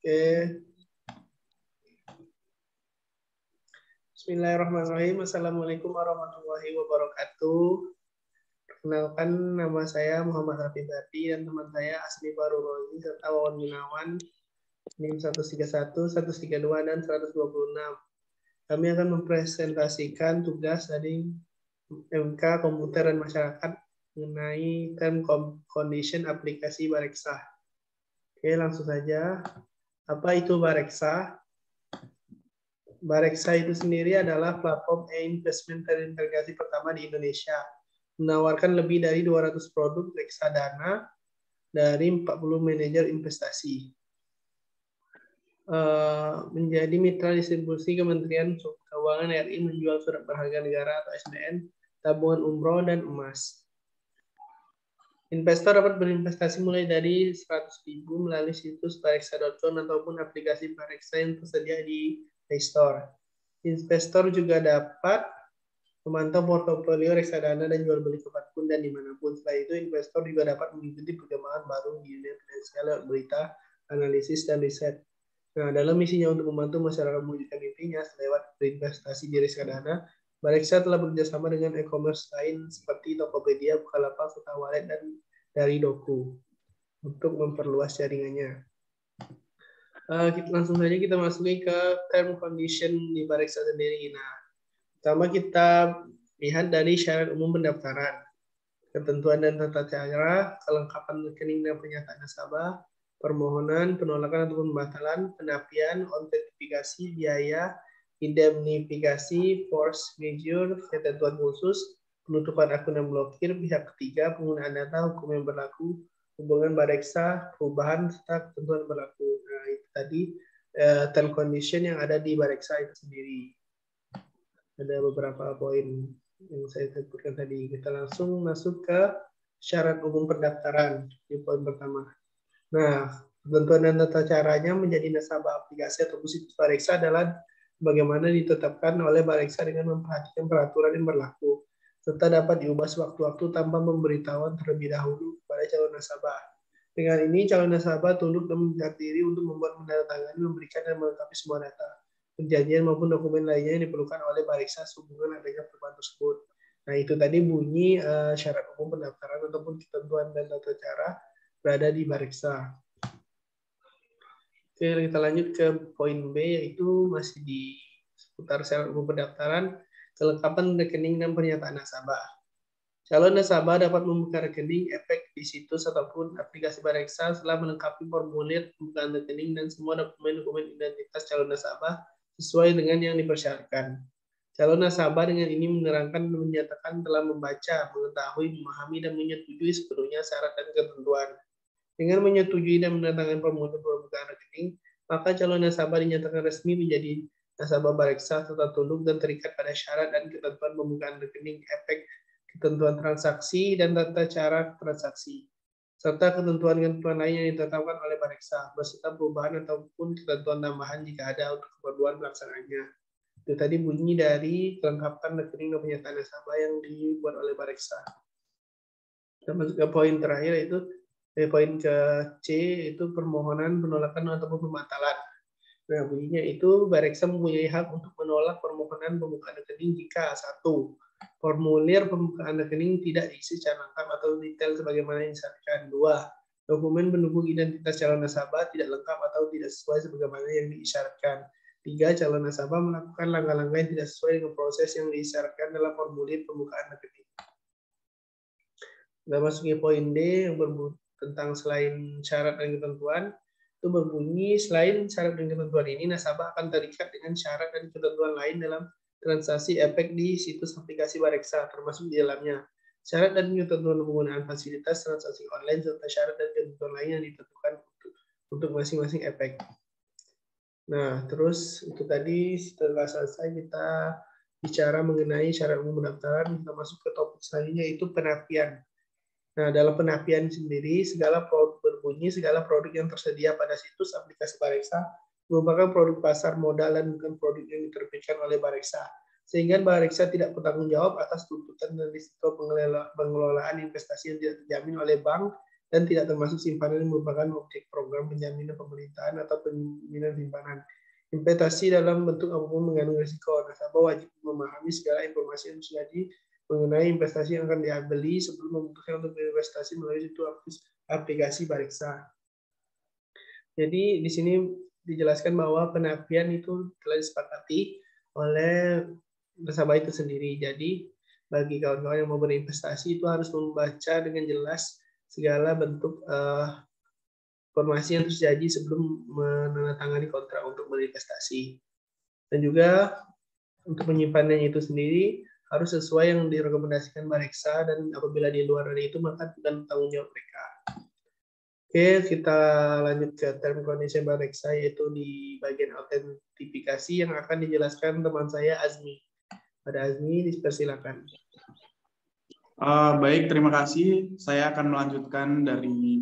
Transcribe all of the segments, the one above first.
Oke. Bismillahirrahmanirrahim. Assalamualaikum warahmatullahi wabarakatuh. Perkenalkan, nama saya Muhammad Rafi Bati dan teman saya Asmi Barurozi serta Wawan Gunawan, NIM 131, 132, dan 126. Kami akan mempresentasikan tugas dari MK Komputer dan Masyarakat mengenai term condition aplikasi Bareksa. Oke, langsung saja. Apa itu Bareksa? Bareksa itu sendiri adalah platform e-investment terintegrasi pertama di Indonesia. Menawarkan lebih dari 200 produk reksadana dari 40 manajer investasi. Menjadi mitra distribusi Kementerian Keuangan RI menjual surat berharga negara atau SBN, tabungan umroh, dan emas. Investor dapat berinvestasi mulai dari 100.000 melalui situs bareksa.com ataupun aplikasi Bareksa yang tersedia di Play Store. Investor juga dapat memantau portofolio reksadana dan jual beli kapanpun dan dimanapun. Setelah itu, investor juga dapat mengikuti perkembangan baru di dunia finansial lewat berita, analisis, dan riset. Nah, dalam misinya untuk membantu masyarakat mewujudkan mimpinya lewat berinvestasi di reksadana, Bareksa telah bekerjasama dengan e-commerce lain seperti Tokopedia, Bukalapak, serta Wallet, dan dari Doku untuk memperluas jaringannya. Langsung saja kita masuki ke term condition di Bareksa sendiri. Nah, pertama kita lihat dari syarat umum pendaftaran, ketentuan dan tata cara, kelengkapan rekening dan pernyataan nasabah, permohonan, penolakan atau pembatalan, penapian, autentifikasi, biaya, indemnifikasi, force majeure, ketentuan khusus, penutupan akun dan blokir, pihak ketiga, penggunaan data, hukum yang berlaku, hubungan Bareksa, perubahan, serta ketentuan berlaku. Nah, itu tadi term condition yang ada di Bareksa itu sendiri. Ada beberapa poin yang saya sebutkan tadi. Kita langsung masuk ke syarat umum pendaftaran di poin pertama. Nah, ketentuan dan tata caranya menjadi nasabah aplikasi atau situs Bareksa adalah bagaimana ditetapkan oleh Bareksa dengan memperhatikan peraturan yang berlaku, serta dapat diubah sewaktu-waktu tanpa pemberitahuan terlebih dahulu kepada calon nasabah. Dengan ini, calon nasabah tunduk dan menyiapkan diri untuk membuat menandatangani, memberikan dan melengkapi semua data, perjanjian maupun dokumen lainnya yang diperlukan oleh Bareksa sehubungan adanya perubahan tersebut. Nah, itu tadi bunyi syarat umum pendaftaran ataupun ketentuan dan tata cara berada di Bareksa. Oke, kita lanjut ke poin B, yaitu masih di seputar syarat umum pendaftaran, kelengkapan rekening dan pernyataan nasabah. Calon nasabah dapat membuka rekening efek di situs ataupun aplikasi Bareksa setelah melengkapi formulir pembukaan rekening dan semua dokumen-dokumen identitas calon nasabah sesuai dengan yang dipersyaratkan. Calon nasabah dengan ini menerangkan dan menyatakan telah membaca, mengetahui, memahami, dan menyetujui sepenuhnya syarat dan ketentuan. Dengan menyetujui dan menandatangani formulir pembukaan rekening, maka calon nasabah dinyatakan resmi menjadi nasabah Bareksa serta tunduk dan terikat pada syarat dan ketentuan pembukaan rekening, efek, ketentuan transaksi, dan tata cara transaksi, serta ketentuan-ketentuan lain yang ditetapkan oleh Bareksa, beserta perubahan ataupun ketentuan tambahan jika ada untuk keperluan pelaksanaannya. Itu tadi bunyi dari kelengkapan rekening dan pernyataan nasabah yang dibuat oleh Bareksa. Kita masuk ke poin terakhir, yaitu poin ke C, itu permohonan, penolakan, ataupun pembatalan. Nah, bunyinya itu Bareksa mempunyai hak untuk menolak permohonan pembukaan rekening jika 1. Formulir pembukaan rekening tidak diisi secara lengkap atau detail sebagaimana yang disyaratkan. 2. Dokumen pendukung identitas calon nasabah tidak lengkap atau tidak sesuai sebagaimana yang diisyaratkan. 3. Calon nasabah melakukan langkah-langkah yang tidak sesuai dengan proses yang diisyaratkan dalam formulir pembukaan rekening. Kita masuk ke poin D yang berbunyi tentang selain syarat dan ketentuan. Itu berbunyi, selain syarat dan ketentuan ini, nasabah akan terikat dengan syarat dan ketentuan lain dalam transaksi efek di situs aplikasi Bareksa, termasuk di dalamnya syarat dan ketentuan penggunaan fasilitas transaksi online serta syarat dan ketentuan lain yang ditentukan untuk masing-masing efek. Nah, terus itu tadi setelah selesai kita bicara mengenai syarat umum pendaftaran, kita masuk ke topik selanjutnya, yaitu penapian. Nah, dalam penapian sendiri, segala produk berbunyi, segala produk yang tersedia pada situs aplikasi Bareksa merupakan produk pasar modal dan bukan produk yang diterbitkan oleh Bareksa. Sehingga Bareksa tidak bertanggung jawab atas tuntutan dan risiko pengelolaan investasi yang tidak terjamin oleh bank, dan tidak termasuk simpanan yang merupakan objek program penjaminan pemerintahan atau penjaminan simpanan. Investasi dalam bentuk apapun mengandung risiko. Nasabah wajib memahami segala informasi yang terjadi mengenai investasi yang akan diambil sebelum memutuskan untuk berinvestasi melalui situs aplikasi Bareksa. Jadi di sini dijelaskan bahwa penapian itu telah disepakati oleh nasabah itu sendiri. Jadi bagi kawan-kawan yang mau berinvestasi itu harus membaca dengan jelas segala bentuk informasi yang terjadi sebelum menandatangani kontrak untuk berinvestasi. Dan juga untuk menyimpannya itu sendiri harus sesuai yang direkomendasikan Bareksa, dan apabila di luar dari itu maka bukan tanggung jawab mereka. Oke, kita lanjut ke term condition Bareksa, yaitu di bagian autentifikasi yang akan dijelaskan teman saya Azmi. Pada Azmi, dipersilakan. Baik, terima kasih. Saya akan melanjutkan dari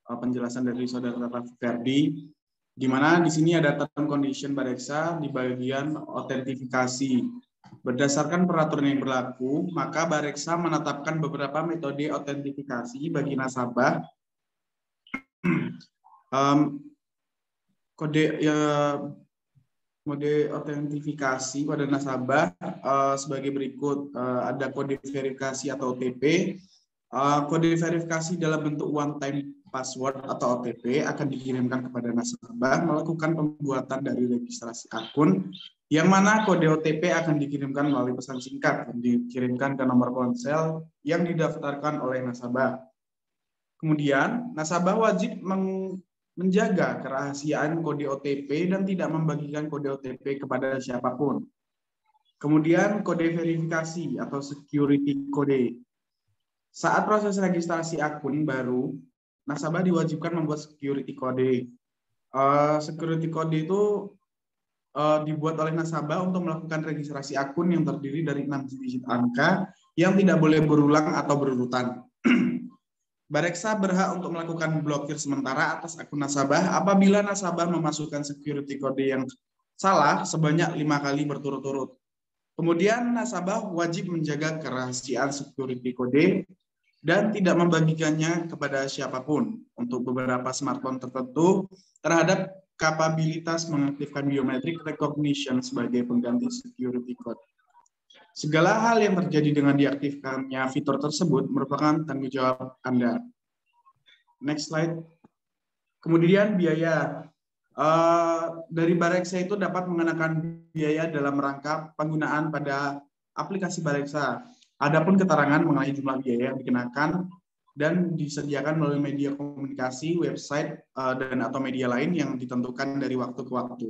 penjelasan dari Saudara Raffi Ferdi, di mana di sini ada term condition Bareksa di bagian autentifikasi. Berdasarkan peraturan yang berlaku, maka Bareksa menetapkan beberapa metode autentifikasi bagi nasabah. Mode autentifikasi pada nasabah sebagai berikut. Ada kode verifikasi atau OTP. Kode verifikasi dalam bentuk one time password atau OTP akan dikirimkan kepada nasabah melakukan pembuatan dari registrasi akun, yang mana kode OTP akan dikirimkan melalui pesan singkat dan dikirimkan ke nomor ponsel yang didaftarkan oleh nasabah. Kemudian, nasabah wajib menjaga kerahasiaan kode OTP dan tidak membagikan kode OTP kepada siapapun. Kemudian, kode verifikasi atau security code. Saat proses registrasi akun baru, nasabah diwajibkan membuat security code. Security code itu dibuat oleh nasabah untuk melakukan registrasi akun yang terdiri dari 6 digit angka yang tidak boleh berulang atau berurutan. Bareksa berhak untuk melakukan blokir sementara atas akun nasabah apabila nasabah memasukkan security code yang salah sebanyak 5 kali berturut-turut. Kemudian nasabah wajib menjaga kerahasiaan security code dan tidak membagikannya kepada siapapun untuk beberapa smartphone tertentu terhadap kapabilitas mengaktifkan biometric recognition sebagai pengganti security code. Segala hal yang terjadi dengan diaktifkannya fitur tersebut merupakan tanggung jawab Anda. Next slide. Kemudian biaya. Dari Bareksa itu dapat mengenakan biaya dalam rangka penggunaan pada aplikasi Bareksa. Adapun keterangan mengenai jumlah biaya yang dikenakan dan disediakan melalui media komunikasi, website, dan atau media lain yang ditentukan dari waktu ke waktu.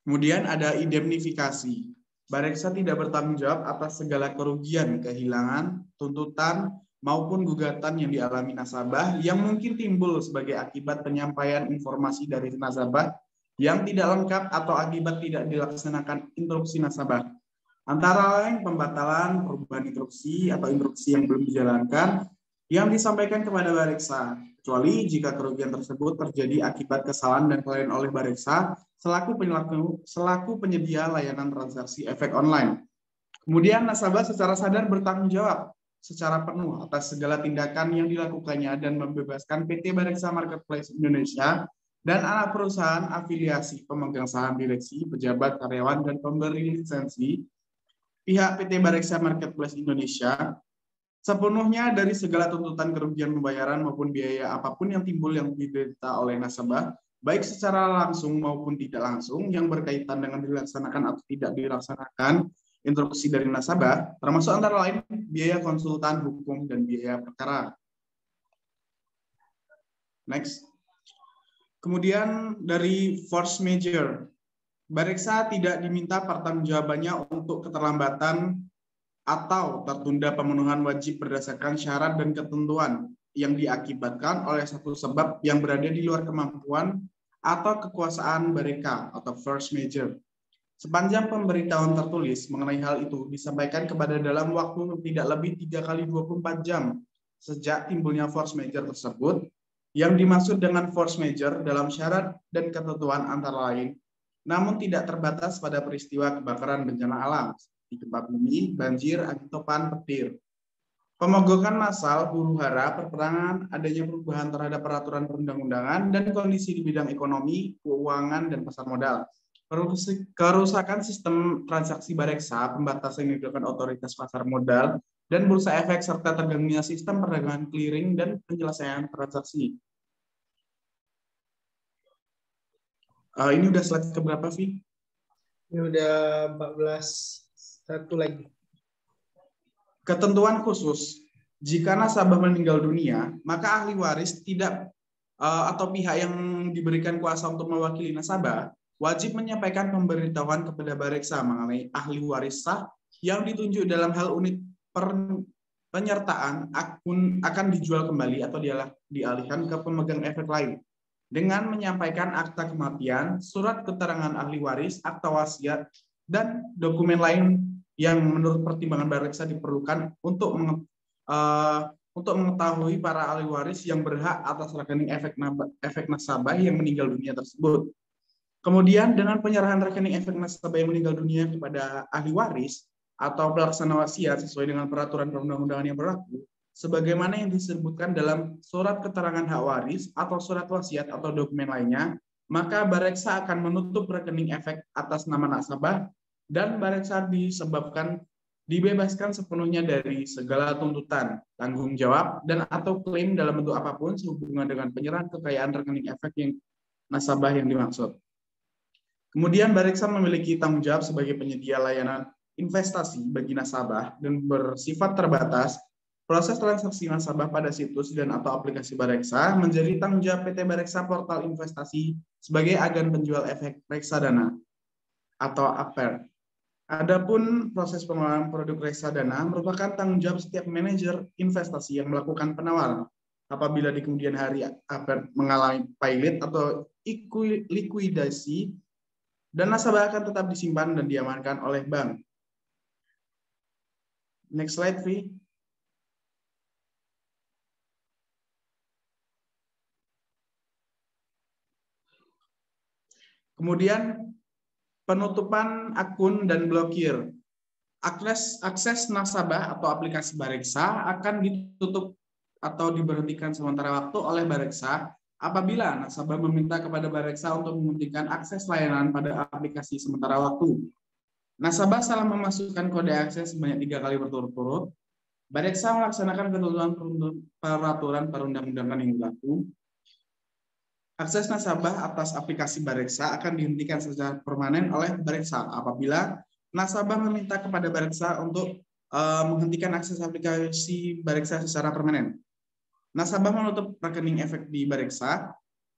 Kemudian ada indemnifikasi. Bareksa tidak bertanggung jawab atas segala kerugian, kehilangan, tuntutan, maupun gugatan yang dialami nasabah yang mungkin timbul sebagai akibat penyampaian informasi dari nasabah yang tidak lengkap atau akibat tidak dilaksanakan instruksi nasabah. Antara lain pembatalan, perubahan instruksi, atau instruksi yang belum dijalankan yang disampaikan kepada Bareksa, kecuali jika kerugian tersebut terjadi akibat kesalahan dan kelalaian oleh Bareksa selaku penyedia layanan transaksi efek online. Kemudian nasabah secara sadar bertanggung jawab secara penuh atas segala tindakan yang dilakukannya dan membebaskan PT Bareksa Marketplace Indonesia dan anak perusahaan afiliasi pemegang saham direksi, pejabat, karyawan, dan pemberi lisensi pihak PT Bareksa Marketplace Indonesia sepenuhnya dari segala tuntutan kerugian pembayaran maupun biaya apapun yang timbul yang diderita oleh nasabah, baik secara langsung maupun tidak langsung yang berkaitan dengan dilaksanakan atau tidak dilaksanakan instruksi dari nasabah, termasuk antara lain biaya konsultan hukum dan biaya perkara. Next. Kemudian dari force majeure, Bareksa tidak diminta pertanggungjawabannya untuk keterlambatan atau tertunda pemenuhan wajib berdasarkan syarat dan ketentuan yang diakibatkan oleh satu sebab yang berada di luar kemampuan atau kekuasaan Bareksa atau force majeure. Sepanjang pemberitahuan tertulis mengenai hal itu disampaikan kepada dalam waktu tidak lebih 3 kali 24 jam sejak timbulnya force majeure tersebut, yang dimaksud dengan force majeure dalam syarat dan ketentuan antara lain, namun tidak terbatas pada peristiwa kebakaran bencana alam, di gempa bumi, banjir, angin topan, petir. Pemogokan massal, huru-hara, perperangan, adanya perubahan terhadap peraturan perundang-undangan, dan kondisi di bidang ekonomi, keuangan, dan pasar modal. Kerusakan sistem transaksi Bareksa, pembatasan yang dilakukan otoritas pasar modal, dan bursa efek, serta terganggunya sistem perdagangan clearing dan penyelesaian transaksi. Ini udah slide keberapa, Vi? Ini udah 14, satu lagi. Ketentuan khusus, jika nasabah meninggal dunia, maka ahli waris tidak atau pihak yang diberikan kuasa untuk mewakili nasabah wajib menyampaikan pemberitahuan kepada Bareksa mengenai ahli waris sah yang ditunjuk dalam hal unit penyertaan akun akan dijual kembali atau dialihkan ke pemegang efek lain dengan menyampaikan akta kematian, surat keterangan ahli waris, akta wasiat, dan dokumen lain yang menurut pertimbangan Bareksa diperlukan untuk mengetahui para ahli waris yang berhak atas rekening efek nasabah yang meninggal dunia tersebut. Kemudian dengan penyerahan rekening efek nasabah yang meninggal dunia kepada ahli waris atau pelaksana wasiat sesuai dengan peraturan perundang-undangan yang berlaku, sebagaimana yang disebutkan dalam surat keterangan hak waris atau surat wasiat atau dokumen lainnya, maka Bareksa akan menutup rekening efek atas nama nasabah dan Bareksa dibebaskan sepenuhnya dari segala tuntutan, tanggung jawab, dan atau klaim dalam bentuk apapun sehubungan dengan penyerahan kekayaan rekening efek yang nasabah yang dimaksud. Kemudian Bareksa memiliki tanggung jawab sebagai penyedia layanan investasi bagi nasabah dan bersifat terbatas. Proses transaksi nasabah pada situs dan atau aplikasi Bareksa menjadi tanggung jawab PT Bareksa Portal Investasi sebagai agen penjual efek reksadana atau APER. Adapun proses pengelolaan produk reksadana merupakan tanggung jawab setiap manajer investasi yang melakukan penawaran. Apabila di kemudian hari APER mengalami pilot atau likuidasi, dan nasabah akan tetap disimpan dan diamankan oleh bank. Next slide, Vi. Kemudian penutupan akun dan blokir. Akses nasabah atau aplikasi Bareksa akan ditutup atau diberhentikan sementara waktu oleh Bareksa apabila nasabah meminta kepada Bareksa untuk menghentikan akses layanan pada aplikasi sementara waktu. Nasabah salah memasukkan kode akses sebanyak 3 kali berturut-turut. Bareksa melaksanakan ketentuan peraturan perundang-undangan yang berlaku. Akses nasabah atas aplikasi Bareksa akan dihentikan secara permanen oleh Bareksa apabila nasabah meminta kepada Bareksa untuk menghentikan akses aplikasi Bareksa secara permanen. Nasabah menutup rekening efek di Bareksa,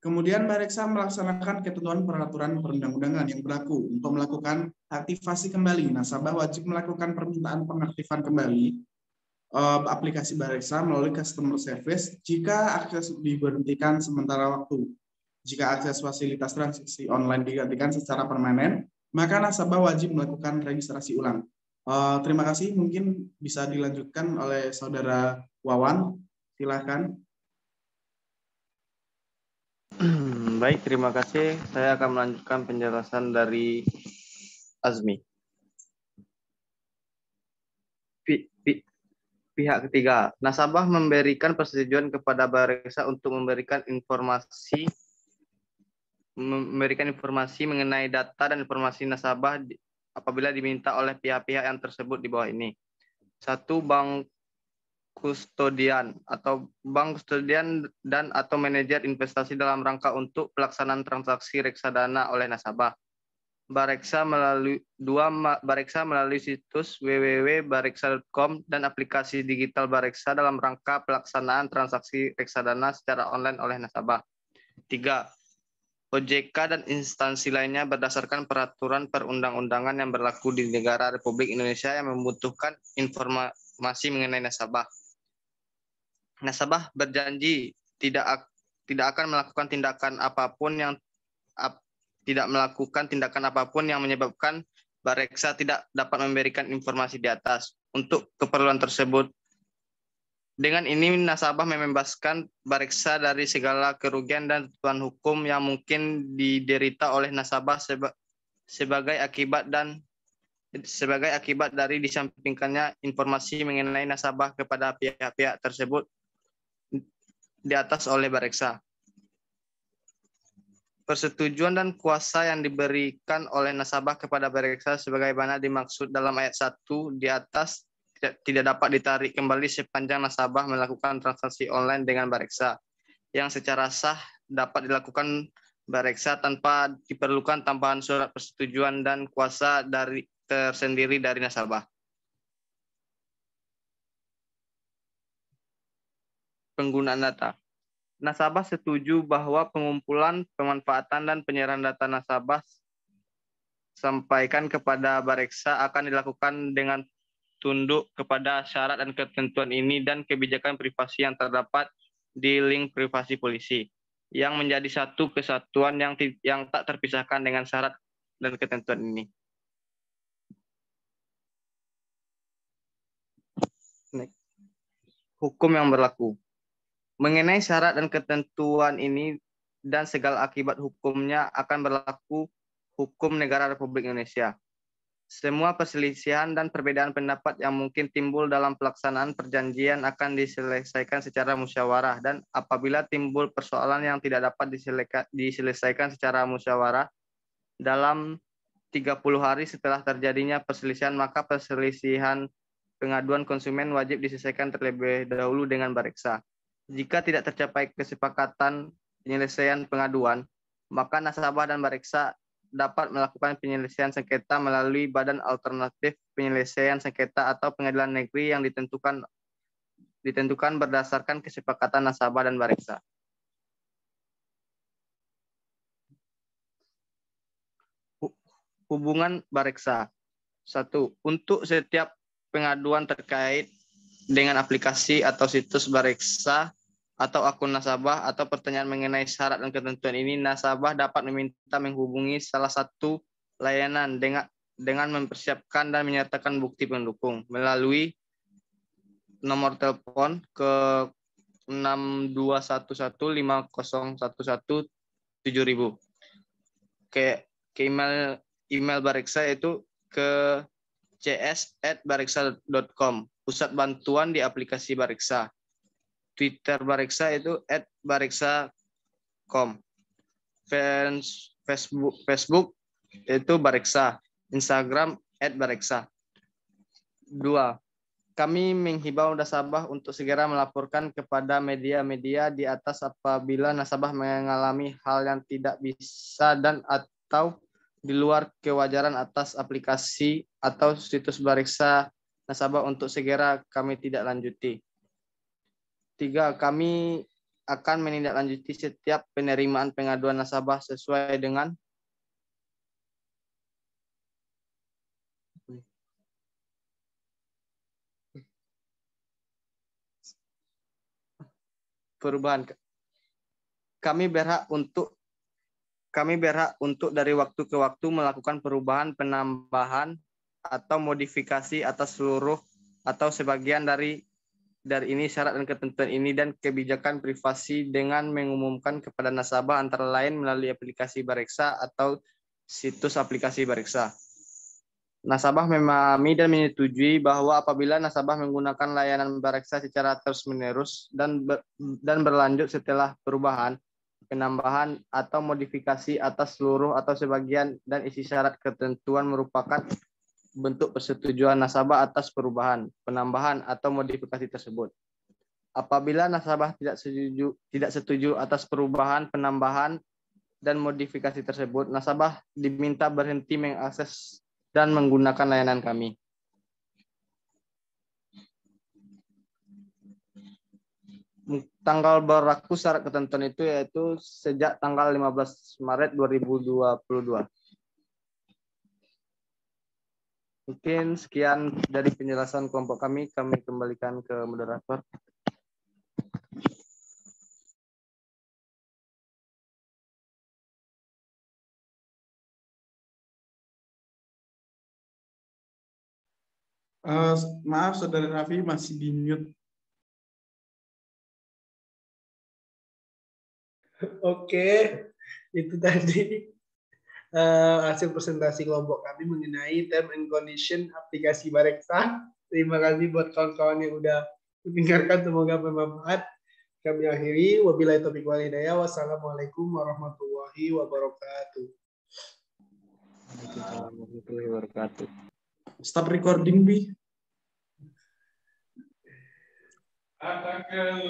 kemudian Bareksa melaksanakan ketentuan peraturan perundang-undangan yang berlaku untuk melakukan aktivasi kembali. Nasabah wajib melakukan permintaan pengaktifan kembali aplikasi Bareksa melalui customer service jika akses diberhentikan sementara waktu. Jika akses fasilitas transaksi online digantikan secara permanen, maka nasabah wajib melakukan registrasi ulang. Terima kasih, mungkin bisa dilanjutkan oleh Saudara Wawan. Silakan. Baik, terima kasih. Saya akan melanjutkan penjelasan dari Azmi. Pihak ketiga, nasabah memberikan persetujuan kepada Bareksa untuk memberikan informasi mengenai data dan informasi nasabah apabila diminta oleh pihak-pihak yang tersebut di bawah ini. 1. Bank kustodian dan atau manajer investasi dalam rangka untuk pelaksanaan transaksi reksadana oleh nasabah. Bareksa melalui situs www.bareksa.com dan aplikasi digital Bareksa dalam rangka pelaksanaan transaksi reksadana secara online oleh nasabah. 3. OJK dan instansi lainnya berdasarkan peraturan perundang-undangan yang berlaku di negara Republik Indonesia yang membutuhkan informasi mengenai nasabah. Nasabah berjanji tidak akan melakukan tindakan apapun yang menyebabkan Bareksa tidak dapat memberikan informasi di atas. Untuk keperluan tersebut, dengan ini nasabah membebaskan Bareksa dari segala kerugian dan tuntutan hukum yang mungkin diderita oleh nasabah sebagai akibat dan sebagai akibat dari disampingkannya informasi mengenai nasabah kepada pihak-pihak tersebut di atas oleh Bareksa. Persetujuan dan kuasa yang diberikan oleh nasabah kepada Bareksa sebagaimana dimaksud dalam ayat 1 di atas tidak dapat ditarik kembali sepanjang nasabah melakukan transaksi online dengan Bareksa yang secara sah dapat dilakukan Bareksa tanpa diperlukan tambahan surat persetujuan dan kuasa tersendiri dari nasabah. Penggunaan data. Nasabah setuju bahwa pengumpulan, pemanfaatan, dan penyerahan data nasabah sampaikan kepada Bareksa akan dilakukan dengan tunduk kepada syarat dan ketentuan ini dan kebijakan privasi yang terdapat di link privasi polisi, yang menjadi satu kesatuan yang tak terpisahkan dengan syarat dan ketentuan ini. Hukum yang berlaku. Mengenai syarat dan ketentuan ini dan segala akibat hukumnya akan berlaku hukum negara Republik Indonesia. Semua perselisihan dan perbedaan pendapat yang mungkin timbul dalam pelaksanaan perjanjian akan diselesaikan secara musyawarah, dan apabila timbul persoalan yang tidak dapat diselesaikan secara musyawarah dalam 30 hari setelah terjadinya perselisihan, maka perselisihan pengaduan konsumen wajib diselesaikan terlebih dahulu dengan Bareksa. Jika tidak tercapai kesepakatan penyelesaian pengaduan, maka nasabah dan Bareksa dapat melakukan penyelesaian sengketa melalui Badan Alternatif Penyelesaian Sengketa atau Pengadilan Negeri yang ditentukan berdasarkan kesepakatan nasabah dan Bareksa. Hubungan Bareksa. 1. Untuk setiap pengaduan terkait dengan aplikasi atau situs Bareksa atau akun nasabah atau pertanyaan mengenai syarat dan ketentuan ini, nasabah dapat meminta menghubungi salah satu layanan dengan mempersiapkan dan menyertakan bukti pendukung melalui nomor telepon ke 621150117000 ke email Bareksa itu ke cs@bareksa.com, pusat bantuan di aplikasi Bareksa. Twitter Bareksa itu @bareksa.com. Facebook itu Bareksa. Instagram @bareksa. 2. Kami menghimbau nasabah untuk segera melaporkan kepada media-media di atas apabila nasabah mengalami hal yang tidak bisa dan atau di luar kewajaran atas aplikasi atau situs Bareksa nasabah untuk segera kami tidak lanjuti. 3. Kami akan menindaklanjuti setiap penerimaan pengaduan nasabah sesuai dengan perubahan. Kami berhak untuk dari waktu ke waktu melakukan perubahan, penambahan, atau modifikasi atas seluruh atau sebagian dari ini syarat dan ketentuan ini dan kebijakan privasi dengan mengumumkan kepada nasabah antara lain melalui aplikasi Bareksa atau situs aplikasi Bareksa. Nasabah memahami dan menyetujui bahwa apabila nasabah menggunakan layanan Bareksa secara terus-menerus dan berlanjut setelah perubahan, penambahan, atau modifikasi atas seluruh atau sebagian dan isi syarat ketentuan merupakan bentuk persetujuan nasabah atas perubahan, penambahan, atau modifikasi tersebut. Apabila nasabah tidak setuju atas perubahan, penambahan, dan modifikasi tersebut, nasabah diminta berhenti mengakses dan menggunakan layanan kami. Tanggal berlaku syarat ketentuan itu yaitu sejak tanggal 15 Maret 2022. Mungkin sekian dari penjelasan kelompok kami kembalikan ke moderator. Maaf, Saudara Raffi masih di mute. Oke, itu tadi hasil presentasi kelompok kami mengenai term and condition aplikasi Bareksa. Terima kasih buat kawan-kawan yang udah mendengarkan, semoga bermanfaat. Kami akhiri, wabillahi taufiq wal hidayah. Wassalamualaikum warahmatullahi wabarakatuh. Waalaikumsalam warahmatullahi wabarakatuh. Stop recording, Bi.